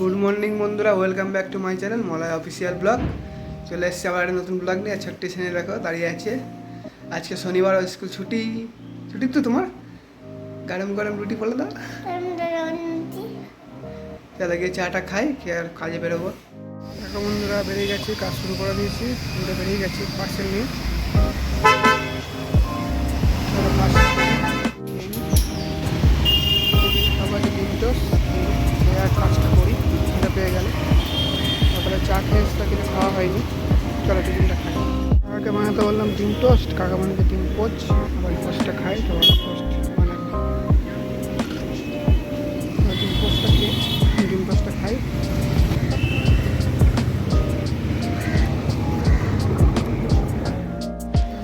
Good morning বন্ধুরা, welcome back to my channel Malay official blog. চলে এসেছি আবার একটা নতুন ব্লগ নিয়ে। ছোট্ট ছেলে দেখো দাঁড়িয়ে আছে। আজকে শনিবার, স্কুল ছুটি। ছুটি তো তোমার? গরম গরম রুটি বলে দাও। তাহলে গিয়ে চাটা খাই, খেয়ে আর কাজে বেরোবো। দেখো বন্ধুরা, বেরিয়ে গেছি, কাজ শুরু করে দিয়েছি। ঘুরে বেরিয়ে গেছি পার্সেল নিয়ে। সবাই ডিম টোস্ট আর কাজটা করি, সেটা পেয়ে গেলে তারপরে চা খেয়ে এসে কিছু খাওয়া হয়নি। চলো টিফিনটা খাই। কাকাকে বানাতে বললাম ডিম টোস্ট, কাকা বানাতে ডিম পোচ। আবার পোস্টটা খাই, তোমার পোস্ট বানাবো। ডিম পোস্টটা খেয়ে ডিম টোস্টটা খাই।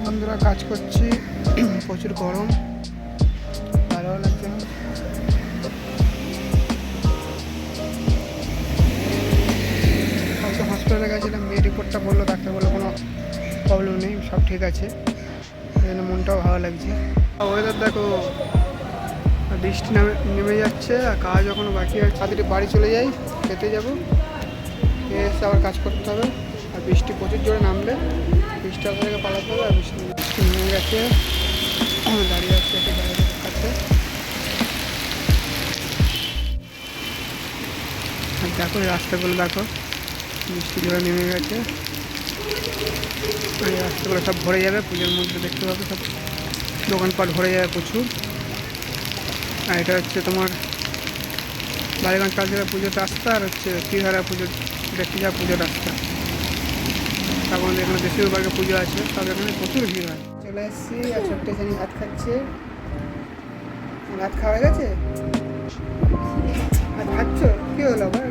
বন্ধুরা কাজ করছি, প্রচুর গরম, ভালো লাগছে না। কালকে হসপিটালে গেছিলাম, মেয়ে রিপোর্টটা বললো, ডাক্তার বললো কোনো প্রবলেম নেই, সব ঠিক আছে। এই জন্য মনটাও ভালো লাগছে। ওয়েদার দেখো, বৃষ্টি নেমে যাচ্ছে আর কাজ এখনও বাকি আছে। তাড়াতাড়ি বাড়ি চলে যাই, খেতে যাবো, খেয়ে এসে আবার কাজ করতে হবে। আর বৃষ্টি প্রচুর জোরে নামলে বৃষ্টি থেকে পালাতে হবে। আর বৃষ্টি নেমে গেছে, দাঁড়িয়ে আছে একটা বাইরের কাছে। আর দেখো এই রাস্তাগুলো, দেখো বৃষ্টি জোরে নেমে গেছে। এই রাস্তাগুলো সব ভরে যাবে পুজোর মধ্যে, দেখতে পাবে সব দোকানপাট ভরে যাবে প্রচুর। আর এটা হচ্ছে তোমার বালিগঞ্জ কালচারাল পুজোর রাস্তা, আর হচ্ছে শ্রীহারা পুজোর দেখতে যাওয়া পুজোর রাস্তা। তারপর এখানে দেশীয় বাড়ির পুজো আছে, সব এখানে প্রচুর ভিড় হয়। চলে এসেছি, আর ছোট্ট জানি ভাত খাচ্ছে। ভাত খাওয়া গেছে? আর খাচ্ছ? কি হলো আবার?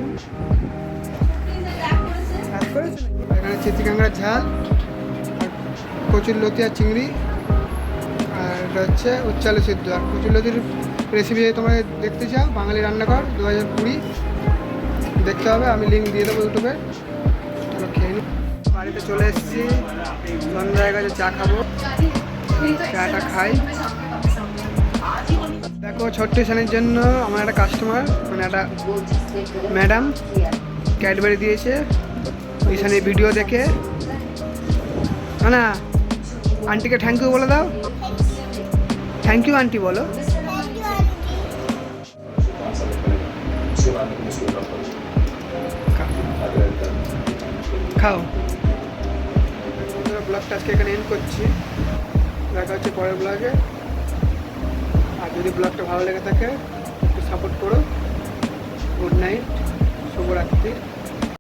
ভাত করেছো? এখানে চিতি কাঁকড়ার ঝাল, আর কচুর লতি আর চিংড়ি, আর এটা হচ্ছে উচ্চালু সিদ্ধ। আর কচুর লতির রেসিপি তোমরা দেখতে চাও, বাঙালি রান্নাঘর 2020 দেখতে হবে, আমি লিঙ্ক দিয়ে দেবো ইউটিউবে। চলো খেয়ে নিই। বাড়িতে চলে এসেছি, সন্ধ্যা হয়ে গেছে, চা খাবো। চাটা খাই। দেখো ছোট্ট সানের জন্য আমার একটা কাস্টমার, মানে একটা ম্যাডাম ক্যাডবেরি দিয়েছে ওই সানের ভিডিও দেখে। না আন্টিকে থ্যাংক ইউ বলে দাও। থ্যাংক ইউ আন্টি বলো। খাও। ব্লগটা আজকে এখানে এন্ড করছি, দেখা হচ্ছে পরের ব্লগে। আর যদি ব্লগটা ভালো লেগে থাকে একটু সাপোর্ট করো। গুড নাইট, শুভরাত্রি।